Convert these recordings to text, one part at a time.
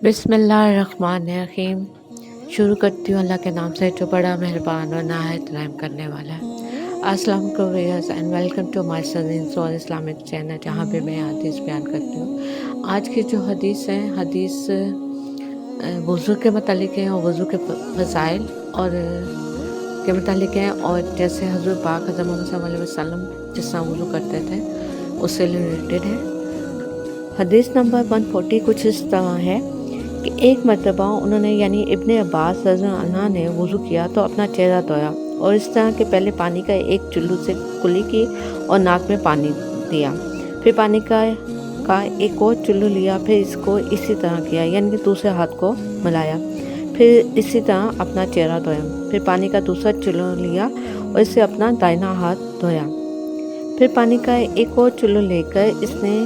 बिस्मिल्लाहिर्रहमानिर्रहीम। शुरू करती हूँ अल्लाह के नाम से जो बड़ा मेहरबान और नहायत रहम करने वाला है। अस्सलाम वालेकुम viewers and welcome to my सदीन सोल इस्लामिक चैनल, जहाँ पे मैं हदीस बयान करती हूँ। आज की जो हदीस है, हदीस वज़ू के मतलब हैं और वज़ू के फ़ज़ाइल और के मतलब हैं, और जैसे हज़ूर पाक हज़रत मोहम्मद सल्लल्लाहु अलैहि वसल्लम जिस तरह वज़ू करते थे उससे रिलेटेड है। हदीस नंबर 140 कुछ इस तरह है कि एक मरतबा उन्होंने यानी इब्ने अब्बास रज़ियल्लाहु अन्हु ने वज़ू किया तो अपना चेहरा धोया और इस तरह के पहले पानी का एक चुल्लू से कुली की और नाक में पानी दिया, फिर पानी का एक और चुल्लू लिया, फिर इसको इसी तरह किया यानी कि दूसरे हाथ को मिलाया, फिर इसी तरह अपना चेहरा धोया, फिर पानी का दूसरा चुल्लू लिया और इससे अपना दाहिना हाथ धोया, फिर पानी का एक और चुल्लू लेकर इसने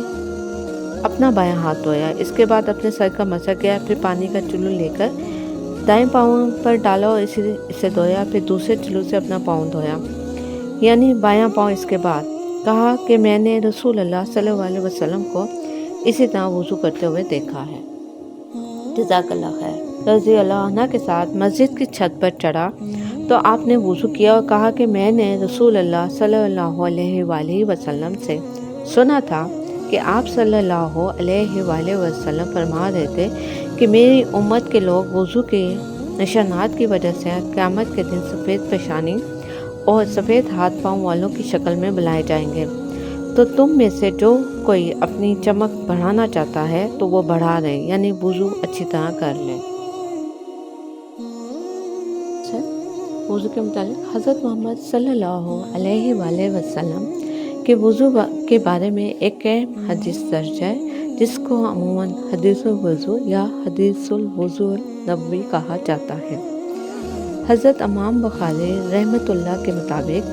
अपना बायां हाथ धोया। इसके बाद अपने सर का मसा किया, फिर पानी का चुल्लू लेकर दाएं पाँव पर डाला और इसे धोया, फिर दूसरे चुल्लू से अपना पाँव धोया यानी बायां पाँव। इसके बाद कहा कि मैंने रसूल अल्लाह सल्लल्लाहु अलैहि वसल्लम को इसी तरह वज़ू करते हुए देखा है। जज़ाकल्लाह खैर। रज़ी अल्लाह अन्हा के साथ मस्जिद की छत पर चढ़ा तो आपने वज़ू किया और कहा कि मैंने रसूल अल्लाह सल्लल्लाहु अलैहि वसल्लम से सुना था कि आप सल्लल्लाहु अलैहि वसल्लम फरमा रहे थे कि मेरी उम्मत के लोग वज़ू के निशानात की वजह से क़यामत के दिन सफ़ेद पेशानी और सफ़ेद हाथ पाँव वालों की शक्ल में बुलाए जाएंगे। तो तुम में से जो कोई अपनी चमक बढ़ाना चाहता है तो वो बढ़ा ले, यानी वज़ू अच्छी तरह कर ले। वज़ू के मुतालिक हज़रत मोहम्मद सल्लल्लाहु अलैहि वसल्लम के वज़ू के बारे में एक हदीस दर्ज है जिसको अमूमन हदीसुल वज़ू या हदीसुल वज़ू नबवी कहा जाता है। हज़रत इमाम बुखारी रहमतुल्लाह के मुताबिक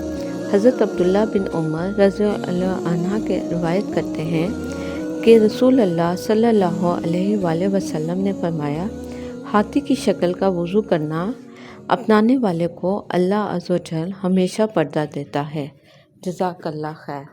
हज़रत अब्दुल्ला बिन उमर रज़ियल्लाहु अन्हु के रिवायत करते हैं कि रसूल अल्लाह सल्लल्लाहु अलैहि वसल्लम ने फरमाया, हाथी की शक्ल का वज़ू करना अपनाने वाले को अल्लाह अज़्ज़ व जल हमेशा पर्दा देता है। जज़ाकल्लाह खैर।